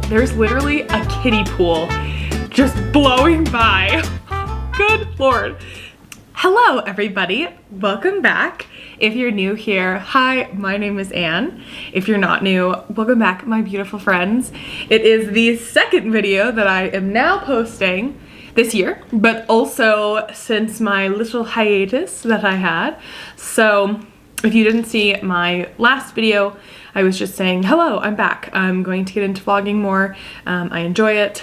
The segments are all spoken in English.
there's literally a kiddie pool just blowing by. Good Lord. Hello everybody, welcome back. If you're new here, hi, my name is Anne. If you're not new, welcome back, my beautiful friends. It is the second video that I am now posting this year, but also since my little hiatus that I had. So if you didn't see my last video, I was just saying, hello, I'm back. I'm going to get into vlogging more. I enjoy it,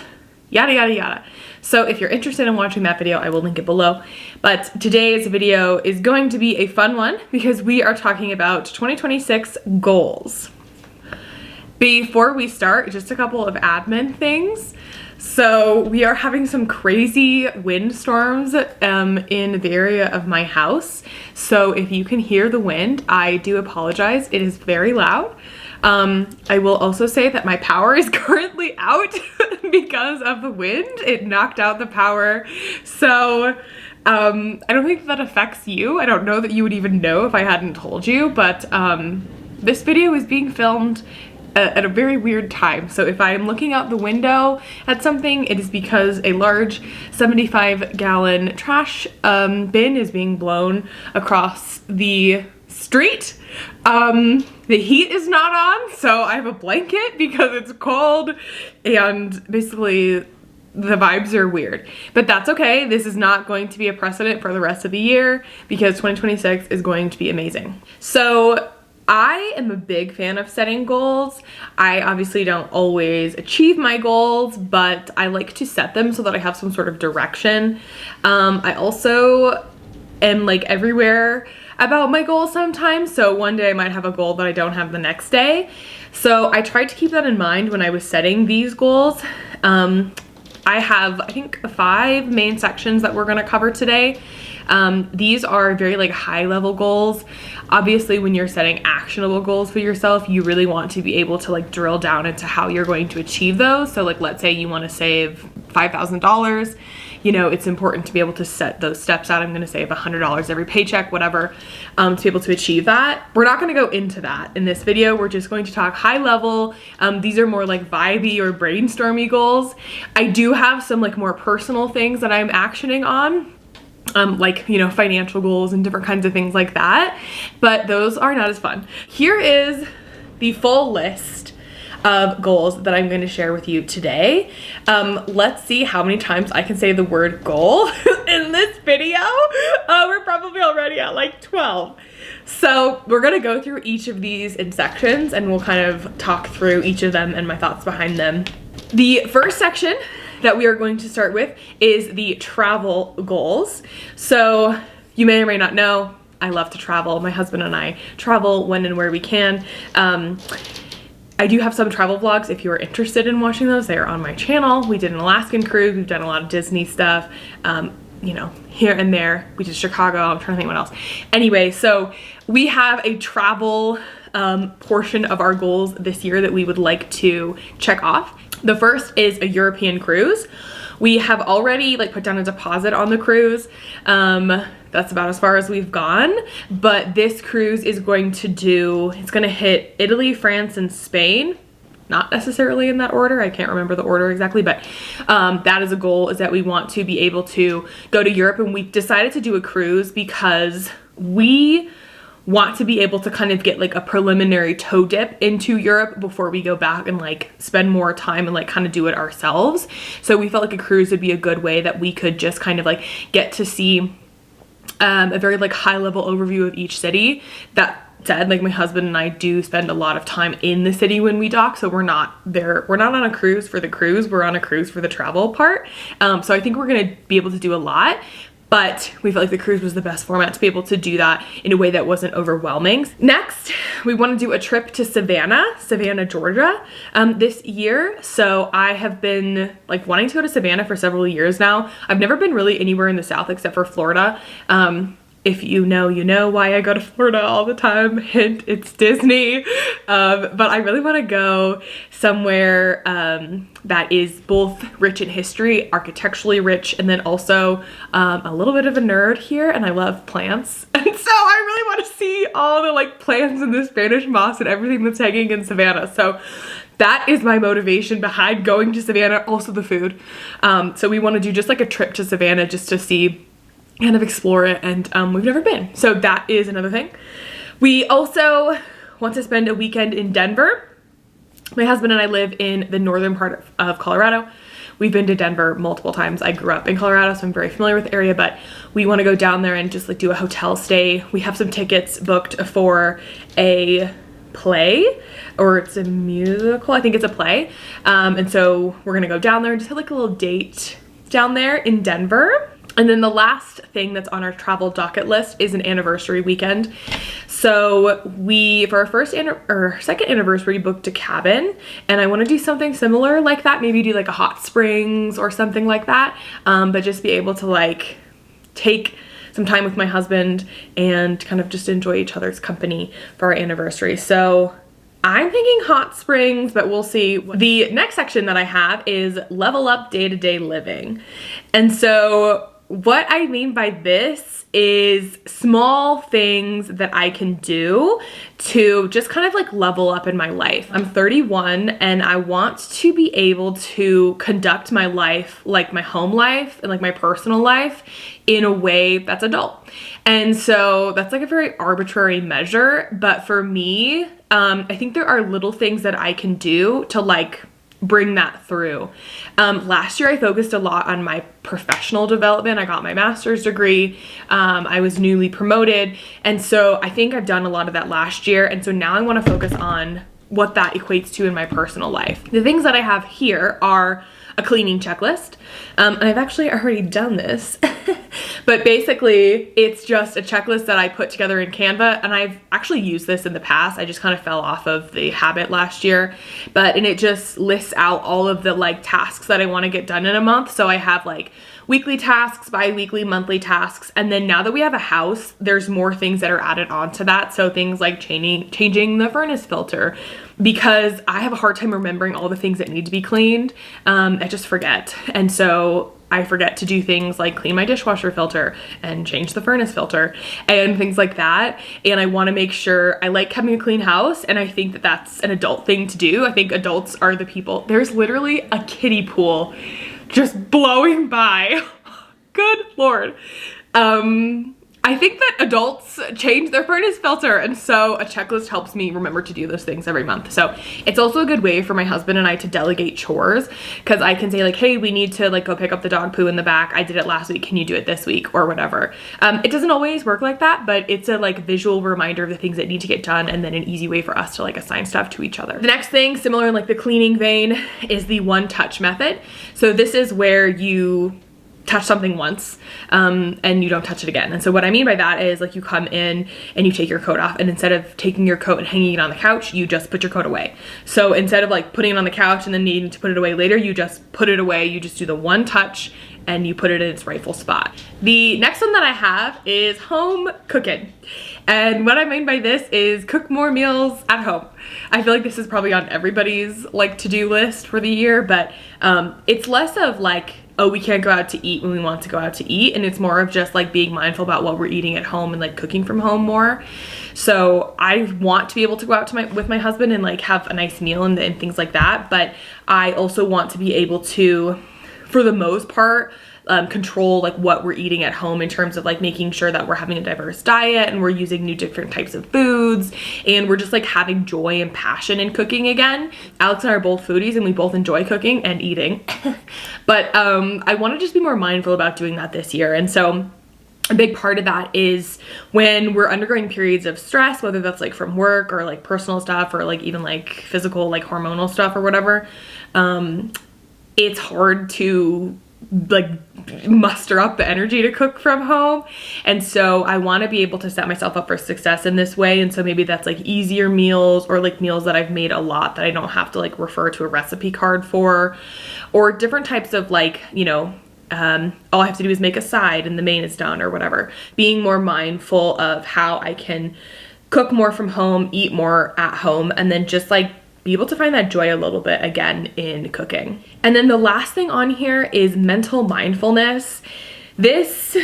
yada, yada, yada. So if you're interested in watching that video, I will link it below. But today's video is going to be a fun one because we are talking about 2026 goals. Before we start, just a couple of admin things. So we are having some crazy windstorms in the area of my house. So if you can hear the wind, I do apologize. It is very loud. I will also say that my power is currently out because of the wind. It knocked out the power. So I don't think that affects you. I don't know that you would even know if I hadn't told you, but this video is being filmed at a very weird time. So if I am looking out the window at something, it is because a large 75-gallon trash bin is being blown across the street. The heat is not on, so I have a blanket because it's cold, and basically the vibes are weird. But that's okay. This is not going to be a precedent for the rest of the year because 2026 is going to be amazing. So I am a big fan of setting goals. I obviously don't always achieve my goals, but I like to set them so that I have some sort of direction. I also am like everywhere about my goals sometimes. So one day I might have a goal that I don't have the next day. So I tried to keep that in mind when I was setting these goals. I have, I think, 5 main sections that we're gonna cover today. These are very like high level goals. Obviously, when you're setting actionable goals for yourself, you really want to be able to like drill down into how you're going to achieve those. So like, let's say you want to save $5,000, you know, it's important to be able to set those steps out. I'm going to save $100 every paycheck, whatever, to be able to achieve that. We're not going to go into that in this video. We're just going to talk high level. These are more like vibey or brainstormy goals. I do have some like more personal things that I'm actioning on. Like, you know, financial goals and different kinds of things like that, but those are not as fun. Here is the full list of goals that I'm going to share with you today. Let's see how many times I can say the word goal in this video. We're probably already at like 12. So we're going to go through each of these in sections and we'll kind of talk through each of them and my thoughts behind them. The first section that we are going to start with is the travel goals. So you may or may not know, I love to travel. My husband and I travel when and where we can. I do have some travel vlogs if you are interested in watching those. They are on my channel. We did an Alaskan cruise. We've done a lot of Disney stuff. You know, here and there. We did Chicago. I'm trying to think what else. Anyway, so we have a travel portion of our goals this year that we would like to check off. The first is a European cruise. We have already like put down a deposit on the cruise. That's about as far as we've gone, but this cruise is going to it's gonna hit Italy, France, and Spain. Not necessarily in that order. I can't remember the order exactly, but that is a goal, is that we want to be able to go to Europe, and we decided to do a cruise because we want to be able to kind of get like a preliminary toe dip into Europe before we go back and like spend more time and like kind of do it ourselves. So we felt like a cruise would be a good way that we could just kind of like get to see a very like high level overview of each city. That said, like my husband and I do spend a lot of time in the city when we dock, so we're not on a cruise for the cruise, we're on a cruise for the travel part. So I think we're gonna be able to do a lot. But we felt like the cruise was the best format to be able to do that in a way that wasn't overwhelming. Next, we want to do a trip to Savannah, Georgia, this year. So I have been like wanting to go to Savannah for several years now. I've never been really anywhere in the South except for Florida. If you know why I go to Florida all the time. Hint, it's Disney. But I really want to go somewhere that is both rich in history, architecturally rich, and then also a little bit of a nerd here, and I love plants. And so I really want to see all the like plants and the Spanish moss and everything that's hanging in Savannah. So that is my motivation behind going to Savannah, also the food. So we want to do just like a trip to Savannah just to see, kind of explore it, and we've never been. So that is another thing. We also want to spend a weekend in Denver. My husband and I live in the northern part of Colorado. We've been to Denver multiple times. I grew up in Colorado, so I'm very familiar with the area, but we want to go down there and just like do a hotel stay. We have some tickets booked for a play, or it's a musical. I think it's a play. And so we're gonna go down there and just have like a little date down there in Denver. And then the last thing that's on our travel docket list is an anniversary weekend. So we, for our second anniversary, booked a cabin, and I want to do something similar like that. Maybe do like a hot springs or something like that, but just be able to like take some time with my husband and kind of just enjoy each other's company for our anniversary. So I'm thinking hot springs, but we'll see. The next section that I have is level up day-to-day living. And so what I mean by this is small things that I can do to just kind of like level up in my life. I'm 31 and I want to be able to conduct my life, like my home life and like my personal life, in a way that's adult. And so that's like a very arbitrary measure, but for me, I think there are little things that I can do to like bring that through. Last year I focused a lot on my professional development. I got my master's degree. I was newly promoted. And so I think I've done a lot of that last year. And so now I want to focus on what that equates to in my personal life. The things that I have here are a cleaning checklist. And I've actually already done this, but basically it's just a checklist that I put together in Canva, and I've actually used this in the past. I just kind of fell off of the habit last year, and it just lists out all of the like tasks that I want to get done in a month. So I have like weekly tasks, bi-weekly, monthly tasks. And then now that we have a house, there's more things that are added on to that. So things like changing the furnace filter, because I have a hard time remembering all the things that need to be cleaned. I just forget. And so I forget to do things like clean my dishwasher filter and change the furnace filter and things like that. And I want to make sure I like having a clean house. And I think that that's an adult thing to do. I think adults are the people. There's literally a kiddie pool just blowing by. Good Lord. I think that adults change their furnace filter, and so a checklist helps me remember to do those things every month. So it's also a good way for my husband and I to delegate chores, because I can say like, hey, we need to like go pick up the dog poo in the back. I did it last week. Can you do it this week or whatever? It doesn't always work like that, but it's a like visual reminder of the things that need to get done, and then an easy way for us to like assign stuff to each other. The next thing, similar in like the cleaning vein, is the one touch method. So this is where you touch something once and you don't touch it again. And so what I mean by that is like you come in and you take your coat off, and instead of taking your coat and hanging it on the couch, you just put your coat away. So instead of like putting it on the couch and then needing to put it away later, you just put it away. You just do the one touch and you put it in its rightful spot. The next one that I have is home cooking. And what I mean by this is cook more meals at home. I feel like this is probably on everybody's like to-do list for the year, but it's less of like, oh, we can't go out to eat when we want to go out to eat. And it's more of just like being mindful about what we're eating at home and like cooking from home more. So I want to be able to go out to with my husband and like have a nice meal and things like that. But I also want to be able to, for the most part, control like what we're eating at home in terms of like making sure that we're having a diverse diet and we're using new different types of foods, and we're just like having joy and passion in cooking again. Alex and I are both foodies and we both enjoy cooking and eating. But I want to just be more mindful about doing that this year. And so a big part of that is when we're undergoing periods of stress, whether that's like from work or like personal stuff or like even like physical, like hormonal stuff or whatever, it's hard to like muster up the energy to cook from home. And so I want to be able to set myself up for success in this way. And so maybe that's like easier meals, or like meals that I've made a lot that I don't have to like refer to a recipe card for, or different types of like, you know, all I have to do is make a side and the main is done or whatever. Being more mindful of how I can cook more from home, eat more at home, and then just like be able to find that joy a little bit again in cooking. And then the last thing on here is mental mindfulness. This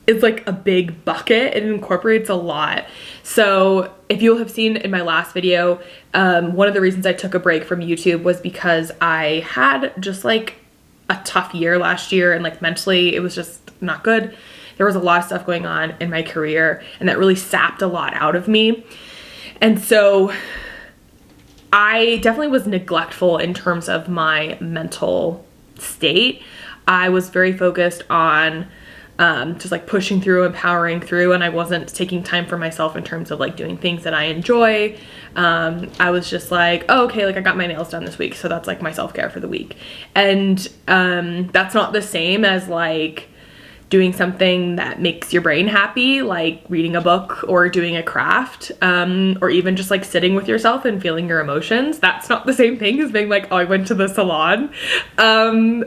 is like a big bucket. It incorporates a lot. So if you'll have seen in my last video, one of the reasons I took a break from YouTube was because I had just like a tough year last year, and like mentally it was just not good. There was a lot of stuff going on in my career and that really sapped a lot out of me. And so I definitely was neglectful in terms of my mental state. I was very focused on just like pushing through and powering through, and I wasn't taking time for myself in terms of like doing things that I enjoy. I was just like, oh, okay, like I got my nails done this week, so that's like my self-care for the week. And that's not the same as like doing something that makes your brain happy, like reading a book or doing a craft, or even just like sitting with yourself and feeling your emotions. That's not the same thing as being like, oh, I went to the salon,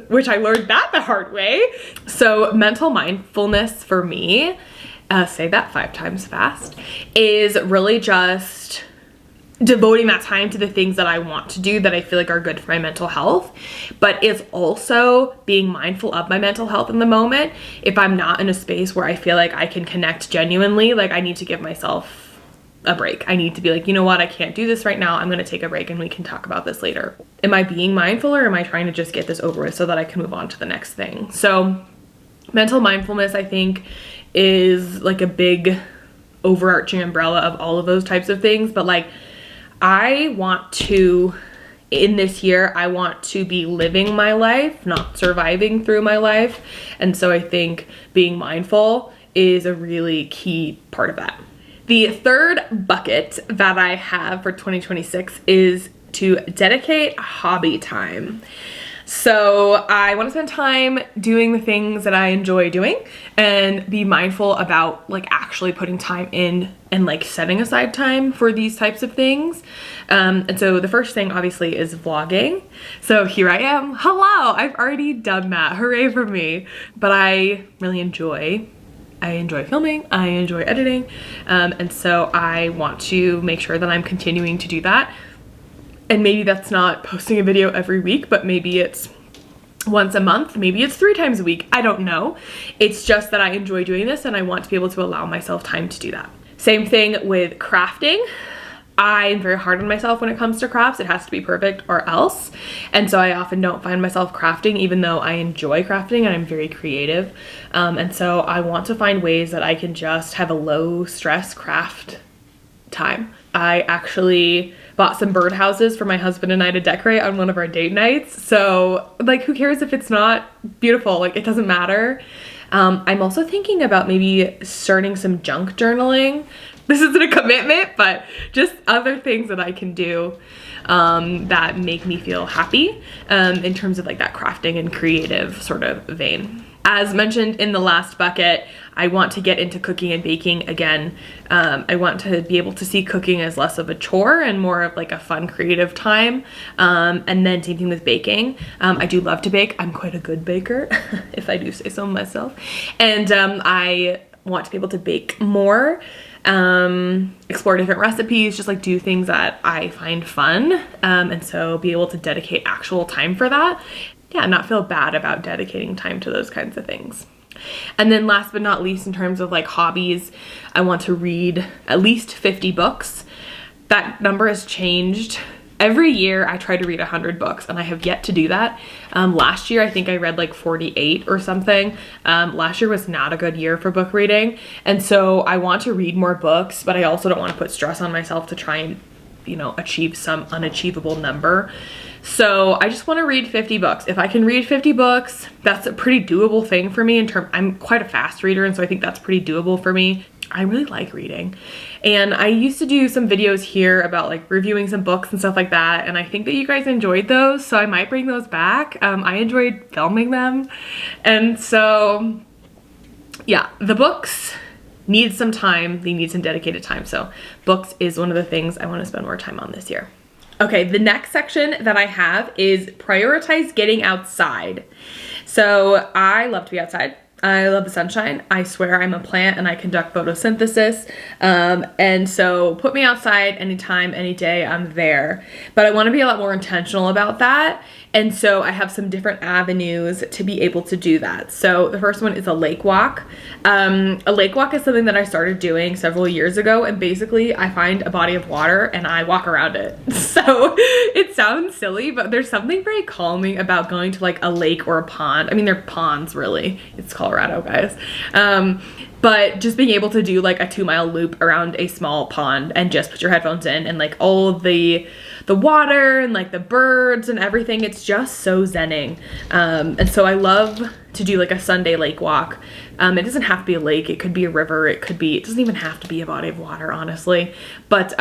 which I learned that the hard way. So mental mindfulness for me, say that 5 times fast, is really just devoting that time to the things that I want to do that I feel like are good for my mental health, but it's also being mindful of my mental health in the moment. If I'm not in a space where I feel like I can connect genuinely, like I need to give myself a break. I need to be like, you know what, I can't do this right now. I'm gonna take a break and we can talk about this later. Am I being mindful, or am I trying to just get this over with so that I can move on to the next thing? So mental mindfulness, I think, is like a big overarching umbrella of all of those types of things. But like, I want to, in this year, I want to be living my life, not surviving through my life. And so I think being mindful is a really key part of that. The third bucket that I have for 2026 is to dedicate hobby time. So I want to spend time doing the things that I enjoy doing and be mindful about like actually putting time in and like setting aside time for these types of things. And so the first thing obviously is vlogging. So here I am. Hello, I've already done that. Hooray for me. But I really enjoy filming, I enjoy editing. And so I want to make sure that I'm continuing to do that. And maybe that's not posting a video every week, but maybe it's once a month, maybe it's 3 times a week. I don't know. It's just that I enjoy doing this and I want to be able to allow myself time to do that. Same thing with crafting. I'm very hard on myself when it comes to crafts. It has to be perfect or else. And so I often don't find myself crafting, even though I enjoy crafting and I'm very creative. And so I want to find ways that I can just have a low stress craft time. I actually bought some birdhouses for my husband and I to decorate on one of our date nights. So like, who cares if it's not beautiful? Like, it doesn't matter. I'm also thinking about maybe starting some junk journaling. This isn't a commitment, but just other things that I can do that make me feel happy in terms of like that crafting and creative sort of vein. As mentioned in the last bucket, I want to get into cooking and baking again. I want to be able to see cooking as less of a chore and more of like a fun, creative time. And then same thing with baking. I do love to bake. I'm quite a good baker, if I do say so myself. And I want to be able to bake more, explore different recipes, just like do things that I find fun. And so be able to dedicate actual time for that. Yeah, not feel bad about dedicating time to those kinds of things. And then last but not least, in terms of like hobbies, I want to read at least 50 books. That number has changed. Every year I try to read 100 books and I have yet to do that. Last year I think I read like 48 or something. Last year was not a good year for book reading. And so I want to read more books, but I also don't want to put stress on myself to try and, you know, achieve some unachievable number. So I just want to read 50 books. If I can read 50 books, that's a pretty doable thing for me I'm quite a fast reader, and so I think that's pretty doable for me. I really like reading. And I used to do some videos here about like reviewing some books and stuff like that, and I think that you guys enjoyed those, so I might bring those back. I enjoyed filming them. And so yeah, the books need some time. They need some dedicated time. So books is one of the things I want to spend more time on this year. Okay, the next section that I have is prioritize getting outside. So I love to be outside. I love the sunshine. I swear I'm a plant and I conduct photosynthesis. And so put me outside anytime, any day, I'm there. But I want to be a lot more intentional about that. And so I have some different avenues to be able to do that. So the first one is a lake walk. A lake walk is something that I started doing several years ago, and basically I find a body of water and I walk around it. So it sounds silly, but there's something very calming about going to like a lake or a pond. I mean, they're ponds really. It's Colorado, guys. But just being able to do like a 2-mile loop around a small pond and just put your headphones in and like all of the water and like the birds and everything, it's just so zenning. And so I love to do like a Sunday lake walk. It doesn't have to be a lake, it could be a river, it doesn't even have to be a body of water, honestly. But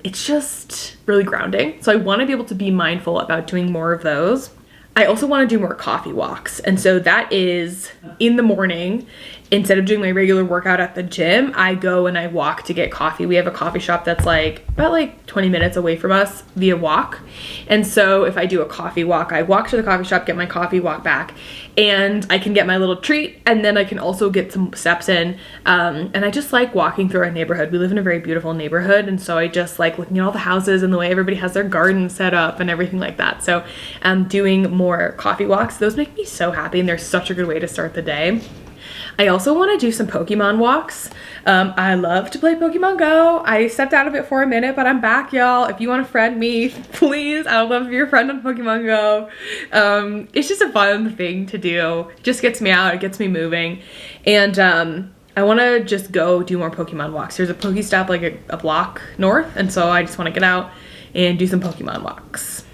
it's just really grounding. So I want to be able to be mindful about doing more of those. I also want to do more coffee walks. And so that is in the morning. Instead of doing my regular workout at the gym, I go and I walk to get coffee. We have a coffee shop that's like about like 20 minutes away from us via walk. And so if I do a coffee walk, I walk to the coffee shop, get my coffee, walk back, and I can get my little treat, and then I can also get some steps in. And I just like walking through our neighborhood. We live in a very beautiful neighborhood, and so I just like looking at all the houses and the way everybody has their garden set up and everything like that. So doing more coffee walks, those make me so happy, and they're such a good way to start the day. I also want to do some Pokemon walks. I love to play Pokemon Go. I stepped out of it for a minute, but I'm back, y'all. If you want to friend me, please, I would love to be your friend on Pokemon Go. It's just a fun thing to do. It just gets me out, it gets me moving. And I want to just go do more Pokemon walks. There's a Pokestop like a block north, and so I just want to get out and do some Pokemon walks.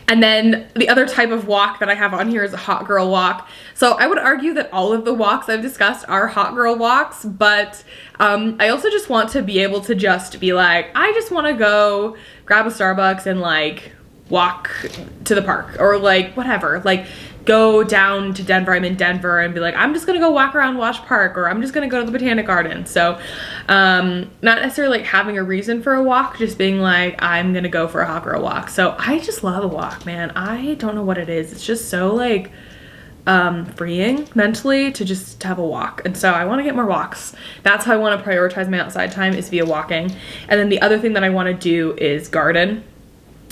And then the other type of walk that I have on here is a hot girl walk. So I would argue that all of the walks I've discussed are hot girl walks, but I also just want to be able to just be like, I just want to go grab a Starbucks and like walk to the park, or like whatever, like go down to Denver. I'm in Denver, and be like, I'm just gonna go walk around Wash Park, or I'm just gonna go to the Botanic Garden. So not necessarily like having a reason for a walk, just being like, I'm gonna go for a hot girl walk. So I just love a walk, man. I don't know what it is. It's just so like freeing mentally to just have a walk. And so I want to get more walks. That's how I want to prioritize my outside time, is via walking. And then the other thing that I want to do is garden.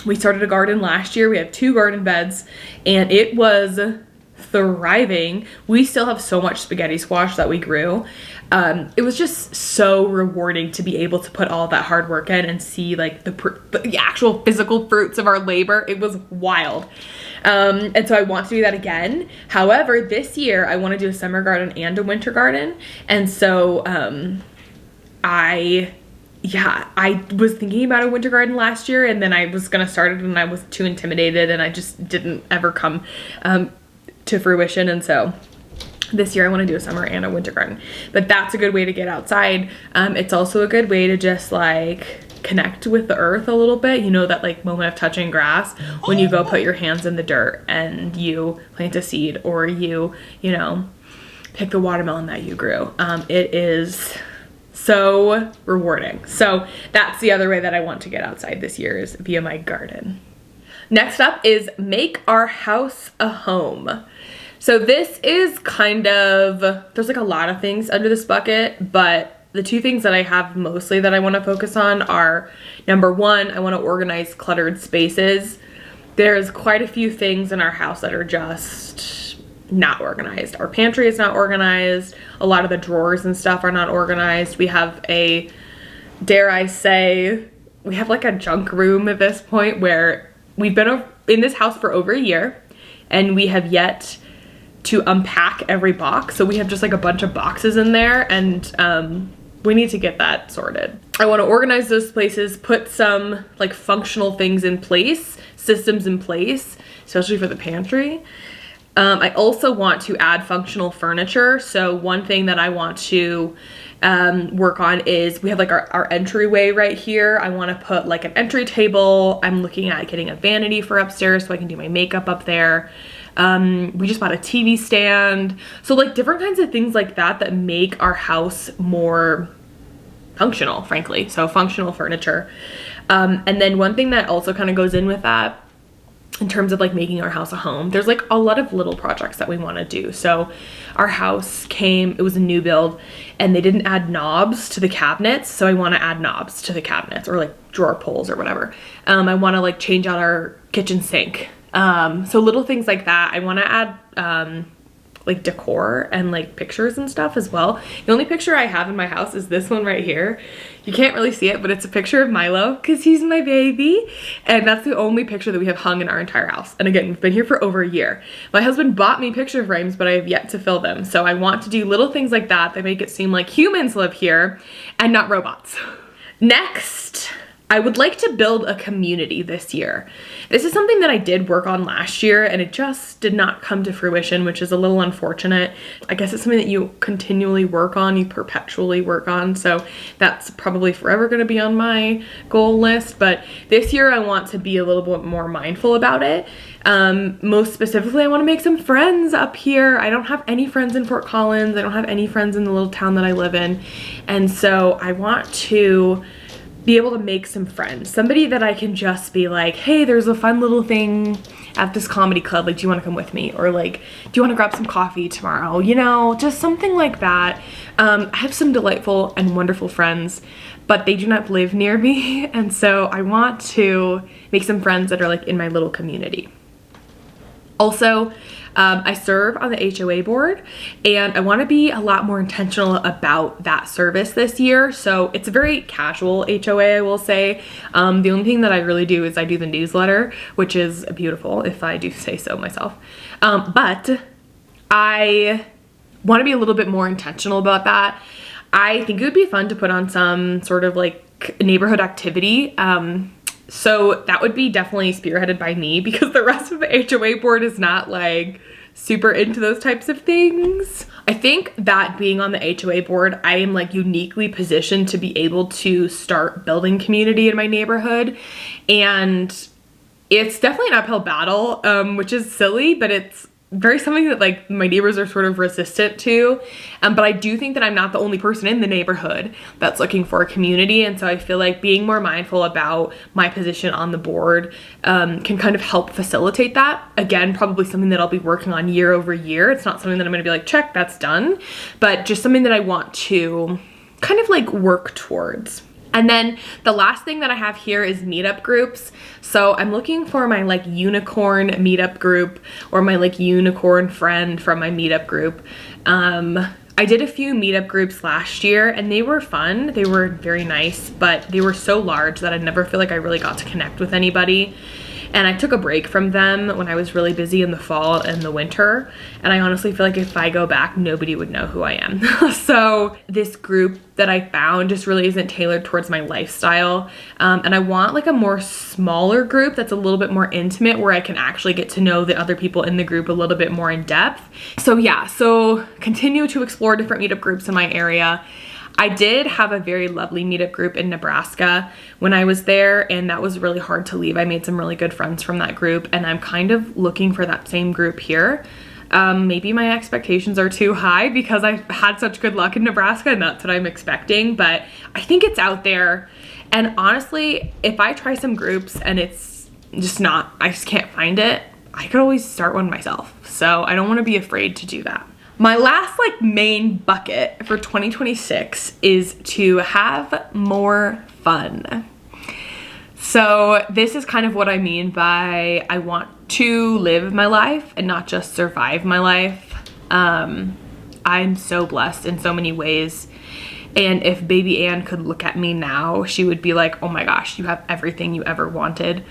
We started a garden last year. We have 2 garden beds, and it was thriving. We still have so much spaghetti squash that we grew. It was just so rewarding to be able to put all that hard work in and see like the actual physical fruits of our labor. It was wild. And so I want to do that again. However, this year I want to do a summer garden and a winter garden. And so I was thinking about a winter garden last year, and then I was gonna start it and I was too intimidated, and I just didn't ever come to fruition. And so this year I want to do a summer and a winter garden. But that's a good way to get outside. It's also a good way to just like connect with the earth a little bit. You know, that like moment of touching grass when you go put your hands in the dirt and you plant a seed, or you know, pick the watermelon that you grew. It is so rewarding. So that's the other way that I want to get outside this year, is via my garden. Next up is make our house a home. So this is kind of, there's like a lot of things under this bucket, but the 2 things that I have mostly that I want to focus on are, number 1, I want to organize cluttered spaces. There's quite a few things in our house that are just not organized. Our pantry is not organized. A lot of the drawers and stuff are not organized. We have a, dare I say, we have like a junk room at this point, where we've been in this house for over a year, and we have yet to unpack every box. So we have just like a bunch of boxes in there, and we need to get that sorted. I want to organize those places, put some like functional things in place, systems in place, especially for the pantry. I also want to add functional furniture. So one thing that I want to work on is, we have like our entryway right here. I want to put like an entry table. I'm looking at getting a vanity for upstairs so I can do my makeup up there. We just bought a TV stand. So like different kinds of things like that that make our house more functional, frankly. So functional furniture. And then one thing that also kind of goes in with that in terms of like making our house a home. There's like a lot of little projects that we want to do. So our house it was a new build and they didn't add knobs to the cabinets. So I want to add knobs to the cabinets, or like drawer pulls or whatever. I want to like change out our kitchen sink. So little things like that. I want to add like decor and like pictures and stuff as well. The only picture I have in my house is this one right here. You can't really see it, but it's a picture of Milo because he's my baby. And that's the only picture that we have hung in our entire house. And again, we've been here for over a year. My husband bought me picture frames, but I have yet to fill them. So I want to do little things like that that make it seem like humans live here and not robots. Next, I would like to build a community this year. This is something that I did work on last year and it just did not come to fruition, which is a little unfortunate. I guess it's something that you continually work on, you perpetually work on. So that's probably forever gonna be on my goal list. But this year I want to be a little bit more mindful about it. Most specifically, I wanna make some friends up here. I don't have any friends in Fort Collins. I don't have any friends in the little town that I live in. And so I want to be able to make some friends. Somebody that I can just be like, hey, there's a fun little thing at this comedy club. Like, do you want to come with me? Or like, do you want to grab some coffee tomorrow? You know, just something like that. I have some delightful and wonderful friends, but they do not live near me. And so I want to make some friends that are like in my little community. Also, I serve on the HOA board and I want to be a lot more intentional about that service this year. So it's a very casual HOA, I will say. The only thing that I really do is I do the newsletter, which is beautiful if I do say so myself. But I want to be a little bit more intentional about that. I think it would be fun to put on some sort of like neighborhood activity. So that would be definitely spearheaded by me because the rest of the HOA board is not like super into those types of things. I think that being on the HOA board, I am like uniquely positioned to be able to start building community in my neighborhood. And it's definitely an uphill battle, which is silly, but it's very something that like my neighbors are sort of resistant to. But I do think that I'm not the only person in the neighborhood that's looking for a community. And so I feel like being more mindful about my position on the board can kind of help facilitate that. Again, probably something that I'll be working on year over year. It's not something that I'm gonna be like, check, that's done, but just something that I want to kind of like work towards. And then the last thing that I have here is meetup groups. So I'm looking for my like unicorn meetup group or my like unicorn friend from my meetup group. I did a few meetup groups last year and they were fun. They were very nice, but they were so large that I never feel like I really got to connect with anybody. And I took a break from them when I was really busy in the fall and the winter. And I honestly feel like if I go back, nobody would know who I am. So this group that I found just really isn't tailored towards my lifestyle. And I want like a more smaller group that's a little bit more intimate where I can actually get to know the other people in the group a little bit more in depth. So yeah, so continue to explore different meetup groups in my area. I did have a very lovely meetup group in Nebraska when I was there, and that was really hard to leave. I made some really good friends from that group, and I'm kind of looking for that same group here. Maybe my expectations are too high because I've had such good luck in Nebraska and that's what I'm expecting, but I think it's out there. And honestly, if I try some groups and it's just not, I just can't find it, I could always start one myself. So I don't want to be afraid to do that. My last like main bucket for 2026 is to have more fun. So this is kind of what I mean by I want to live my life and not just survive my life. I'm so blessed in so many ways. And if baby Ann could look at me now, she would be like, oh my gosh, you have everything you ever wanted.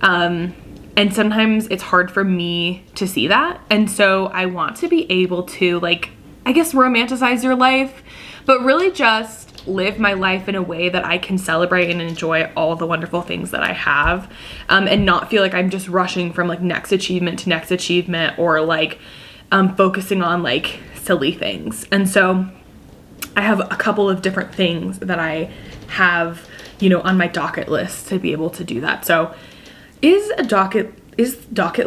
And sometimes it's hard for me to see that. And so I want to be able to like, I guess romanticize your life, but really just live my life in a way that I can celebrate and enjoy all the wonderful things that I have, and not feel like I'm just rushing from like next achievement to next achievement or like focusing on like silly things. And so I have a couple of different things that I have, you know, on my docket list to be able to do that. So is docket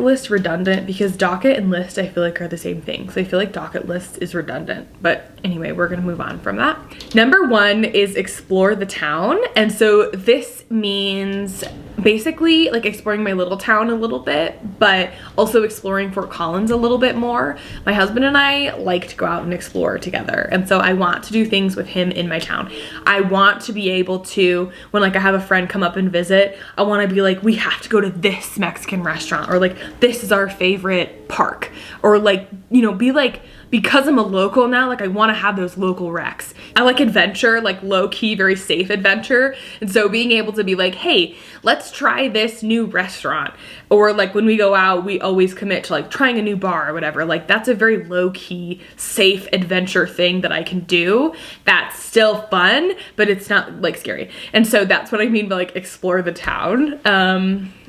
list redundant? Because docket and list I feel like are the same thing. So I feel like docket list is redundant, but anyway, we're gonna move on from that. Number 1 is explore the town. And so this means basically like exploring my little town a little bit, but also exploring Fort Collins a little bit more. My husband and I like to go out and explore together. And so I want to do things with him in my town. I want to be able to, when like I have a friend come up and visit, I want to be like, we have to go to this Mexican restaurant, or like, this is our favorite park, or like, you know, be like, because I'm a local now, like I want to have those local recs. I like adventure, like low key, very safe adventure. And so being able to be like, hey, let's try this new restaurant. Or like when we go out, we always commit to like trying a new bar or whatever. Like that's a very low key, safe adventure thing that I can do. That's still fun, but it's not like scary. And so that's what I mean by like explore the town.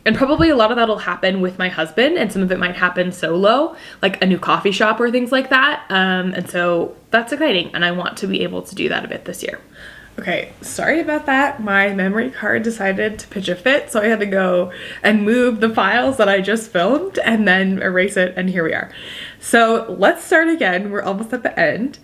And probably a lot of that'll happen with my husband, and some of it might happen solo, like a new coffee shop or things like that. And so that's exciting, and I want to be able to do that a bit this year. Okay, sorry about that. My memory card decided to pitch a fit, so I had to go and move the files that I just filmed and then erase it, and here we are. So let's start again. We're almost at the end.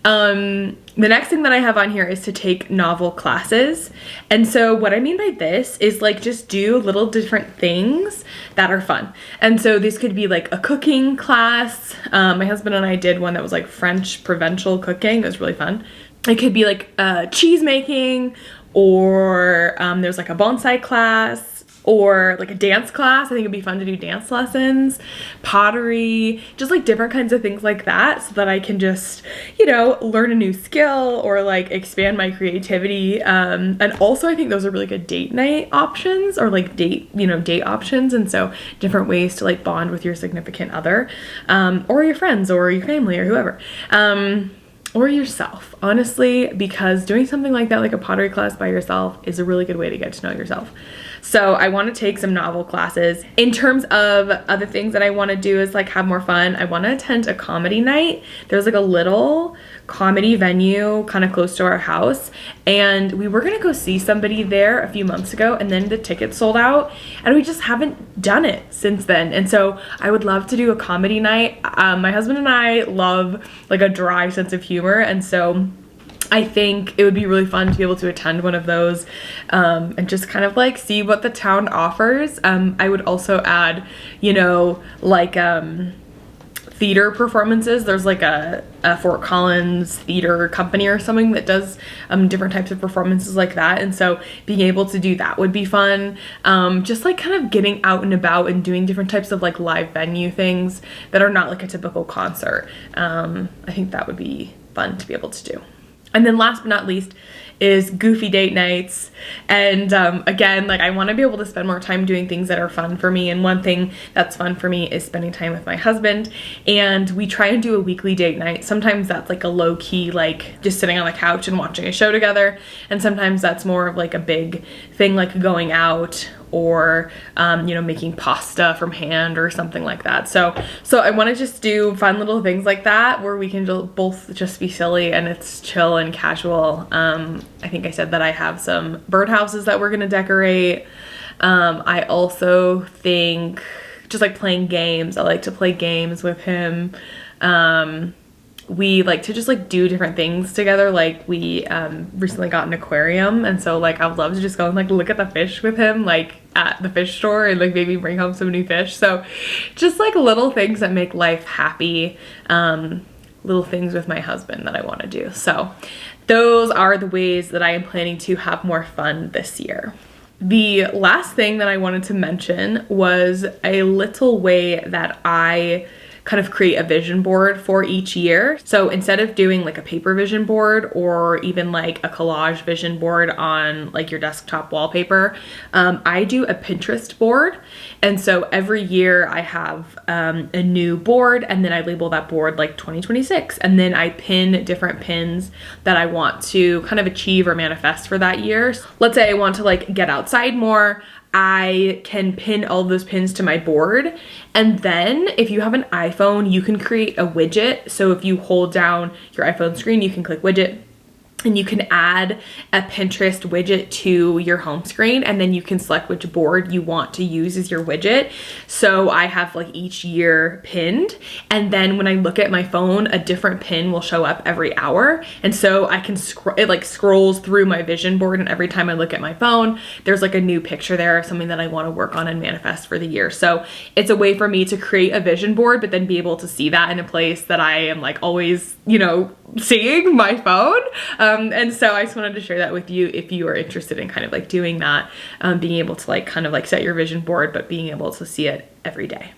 The next thing that I have on here is to take novel classes. And so what I mean by this is like just do little different things that are fun. And so this could be like a cooking class. My husband and I did one that was like French provincial cooking. It was really fun. It could be like cheese making, or there's like a bonsai class, or like a dance class. I think it'd be fun to do dance lessons, pottery, just like different kinds of things like that, so that I can just, you know, learn a new skill or like expand my creativity. And also I think those are really good date night options, or like date options. And so different ways to like bond with your significant other, or your friends or your family or whoever. Or yourself, honestly, because doing something like that, like a pottery class by yourself, is a really good way to get to know yourself. So I want to take some novel classes. In terms of other things that I want to do is like have more fun, I want to attend a comedy night. There's like a little comedy venue kind of close to our house, and we were gonna go see somebody there a few months ago, and then the tickets sold out, and we just haven't done it since then. And so I would love to do a comedy night. My husband and I love like a dry sense of humor, and so I think it would be really fun to be able to attend one of those, and just kind of like see what the town offers. I would also add, you know, like theater performances. There's like a Fort Collins theater company or something that does different types of performances like that, and so being able to do that would be fun. Just like kind of getting out and about and doing different types of like live venue things that are not like a typical concert. I think that would be fun to be able to do. And then last but not least is goofy date nights. And again, like I want to be able to spend more time doing things that are fun for me. And one thing that's fun for me is spending time with my husband. And we try and do a weekly date night. Sometimes that's like a low key, like just sitting on the couch and watching a show together. And sometimes that's more of like a big thing, like going out, or you know, making pasta from hand or something like that. So I want to just do fun little things like that where we can both just be silly and it's chill and casual. I think I said that I have some birdhouses that we're gonna decorate. I also think just like playing games. I like to play games with him. We like to just like do different things together. Like we recently got an aquarium, and so like I would love to just go and like look at the fish with him, like at the fish store, and like maybe bring home some new fish. So just like little things that make life happy, little things with my husband that I want to do. So those are the ways that I am planning to have more fun this year. The last thing that I wanted to mention was a little way that I kind of create a vision board for each year. So instead of doing like a paper vision board or even like a collage vision board on like your desktop wallpaper, I do a Pinterest board. And so every year I have a new board, and then I label that board like 2026. And then I pin different pins that I want to kind of achieve or manifest for that year. Let's say I want to like get outside more. I can pin all those pins to my board, and then if you have an iPhone, you can create a widget. So if you hold down your iPhone screen, you can click widget, and you can add a Pinterest widget to your home screen, and then you can select which board you want to use as your widget. So I have like each year pinned, and then when I look at my phone, a different pin will show up every hour. And so I can it like scrolls through my vision board, and every time I look at my phone, there's like a new picture there of something that I want to work on and manifest for the year. So it's a way for me to create a vision board, but then be able to see that in a place that I am like always, you know, seeing my phone. And so I just wanted to share that with you if you are interested in kind of like doing that, being able to like kind of like set your vision board, but being able to see it every day.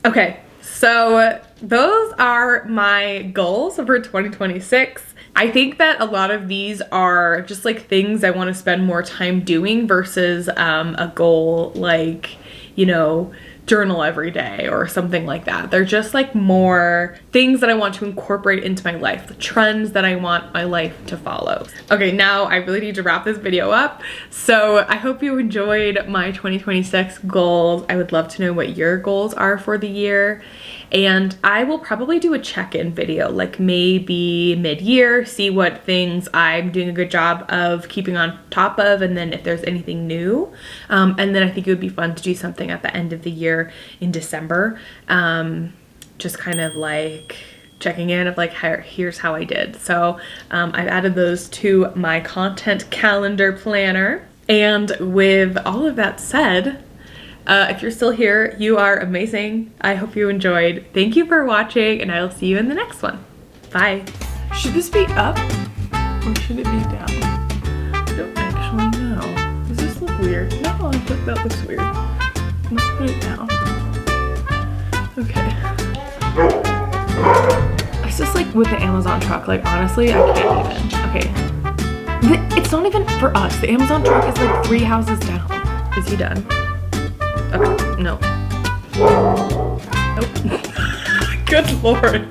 Okay, so those are my goals for 2026. I think that a lot of these are just like things I want to spend more time doing versus a goal like, you know, journal every day or something like that. They're just like more things that I want to incorporate into my life, the trends that I want my life to follow. Okay, now I really need to wrap this video up. So I hope you enjoyed my 2026 goals. I would love to know what your goals are for the year. And I will probably do a check-in video, like maybe mid-year, see what things I'm doing a good job of keeping on top of, and then if there's anything new. And then I think it would be fun to do something at the end of the year in December, just kind of like checking in of like, here's how I did. So I've added those to my content calendar planner. And with all of that said, if you're still here, you are amazing. I hope you enjoyed. Thank you for watching, and I will see you in the next one. Bye. Should this be up or should it be down? I don't actually know. Does this look weird? No, I think that looks weird. Let's put it down. Okay. It's just like with the Amazon truck. Like honestly, I can't even. Okay. It's not even for us. The Amazon truck is like 3 houses down. Is he done? Okay, no. Nope. Good Lord.